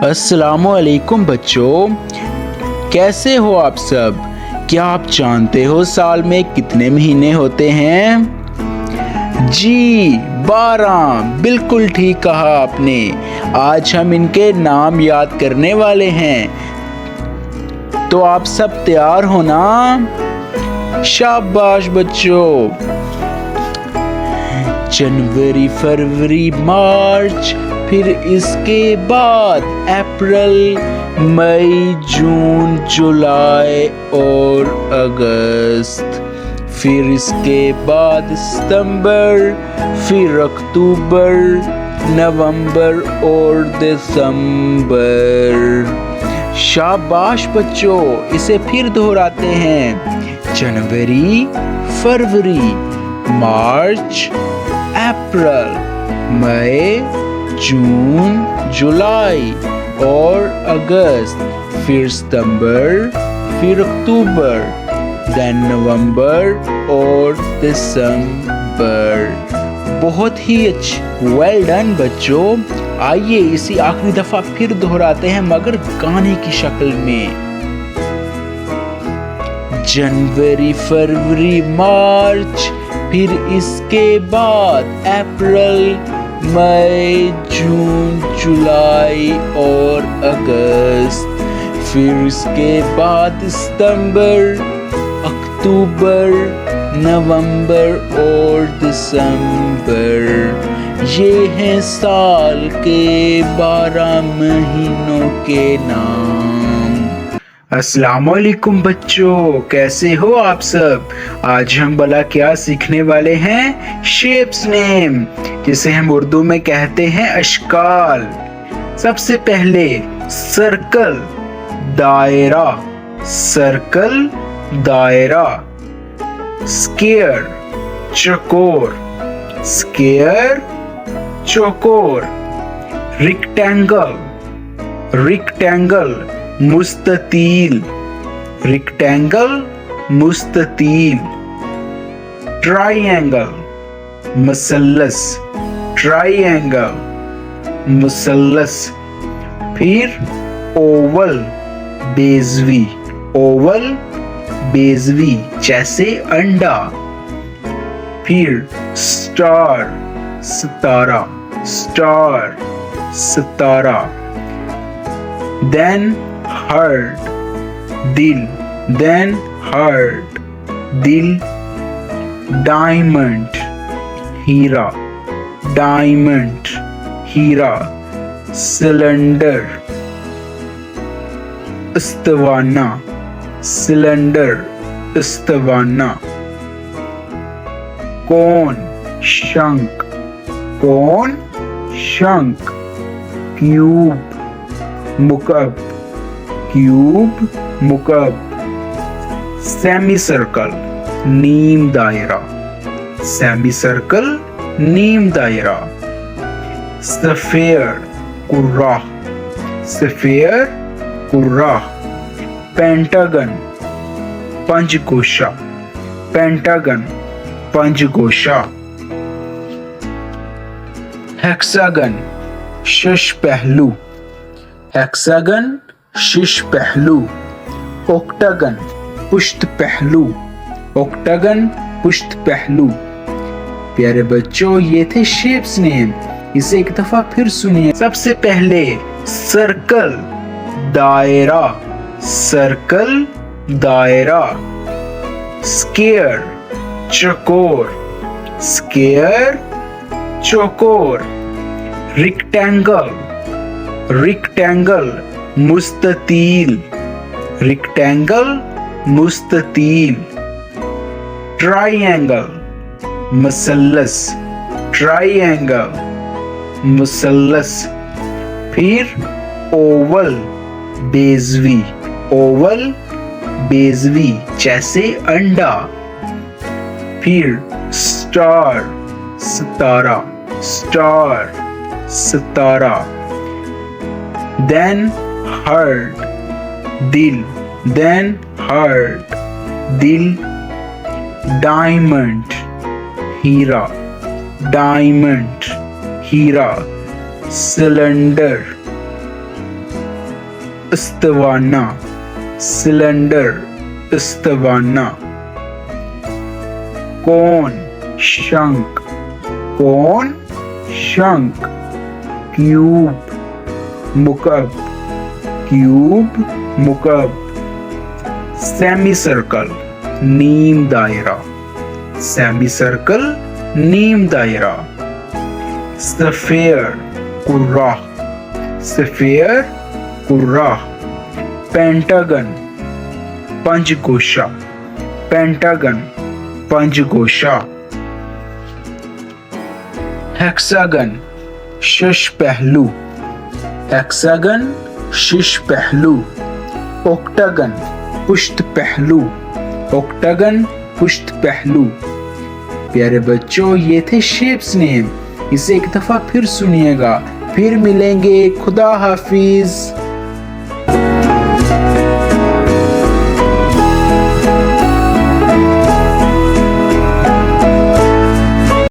अस्सलामुअलैकुम बच्चों, कैसे हो आप सब। क्या आप जानते हो साल में कितने महीने होते हैं? जी 12। बिल्कुल ठीक कहा आपने। आज हम इनके नाम याद करने वाले हैं, तो आप सब तैयार हो ना? शाबाश बच्चों। जनवरी, फरवरी, मार्च, फिर इसके बाद अप्रैल, मई, जून, जुलाई और अगस्त। फिर इसके बाद सितंबर, फिर अक्टूबर, नवंबर और दिसंबर। शाबाश बच्चों, इसे फिर दोहराते हैं। जनवरी, फरवरी, मार्च, अप्रैल, मई, जून, जुलाई और अगस्त। फिर सितंबर, फिर अक्टूबर, देन नवंबर और दिसंबर। बहुत ही अच्छी, वेल डन बच्चों। आइए इसी आखिरी दफा फिर दोहराते हैं, मगर गाने की शक्ल में। जनवरी, फरवरी, मार्च, फिर इसके बाद अप्रैल, मई, जून, जुलाई और अगस्त। फिर इसके बाद सितंबर, अक्टूबर, नवंबर और दिसंबर। ये हैं साल के 12 महीनों के नाम। अस्सलामुअलैकुम बच्चों, कैसे हो आप सब। आज हम भला क्या सीखने वाले हैं? शेप्स नेम, जिसे हम उर्दू में कहते हैं अशकाल। सबसे पहले सर्कल, दायरा, सर्कल, दायरा। स्क्वायर, चौकोर, स्क्वायर, चौकोर। रेक्टेंगल, रेक्टेंगल, मुस्ततील, रेक्टेंगल, मुस्ततील। ट्रायंगल, मसल्लस, ट्रायंगल, मुसल्लस। फिर ओवल, बेजवी, ओवल, बेजवी जैसे अंडा। फिर स्टार, सितारा, स्टार, सितारा। देन हार्ट, दिल, देन हार्ट, दिल। डायमंड, हीरा, डायमंड, हीरा। सिलेंडर, इस्तवाना, सिलेंडर, इस्तवाना। कोन, शंख, कोन, शंख। क्यूब, मुकब, क्यूब, मुकब। सेमी सर्कल, नीम दायरा, सेमी सर्कल, नीम दायरा। सफेयर, कुर्रा, सफेयर, कुर्रा। पेंटागन, पंचगोशा, पेंटागन, पंचगोशा। हेक्सागन, शश पहलू, हेक्सागन, शीश पहलू। ऑक्टागन, पुष्ट पहलू, ऑक्टागन, पुष्ट पहलू। प्यारे बच्चों, ये थे शेप्स नेम। इसे एक दफा फिर सुनिए। सबसे पहले सर्कल, दायरा, सर्कल, दायरा। स्क्वायर, चौकोर, स्क्वायर, चौकोर। रेक्टेंगल, रेक्टेंगल, मुस्ततील, रेक्टेंगल, मुस्ततील। ट्रायंगल, मसल्लस, ट्रायंगल, मुसल्लस। फिर ओवल, बेजवी, ओवल, बेजवी जैसे अंडा। फिर स्टार, सितारा, स्टार, सितारा। देन हार्ट, दिल, देन हार्ट, दिल। डायमंड, हीरा, डायमंड, हीरा। सिलेंडर, इस्तवाना, सिलेंडर, इस्तवाना। कोन, शंख, कोन, शंख। क्यूब, मुकब, क्यूब, मुकब। सेमी सर्कल, नीम दायरा, सेमी सर्कल, नीम दायरा। सफेयर, कुर्रा, सफेयर, कुर्रा। पेंटागन, पंचगोशा, पेंटागन, पंचगोशा। हेक्सागन, शश पहलू, हेक्सागन, शश पहलू। ऑक्टागन, पुष्ट पहलू, ऑक्टागन, पुष्ट पहलू। प्यारे बच्चों, ये थे शेप्स नेम। इसे एक दफा फिर सुनिएगा। फिर मिलेंगे। खुदा हाफिज।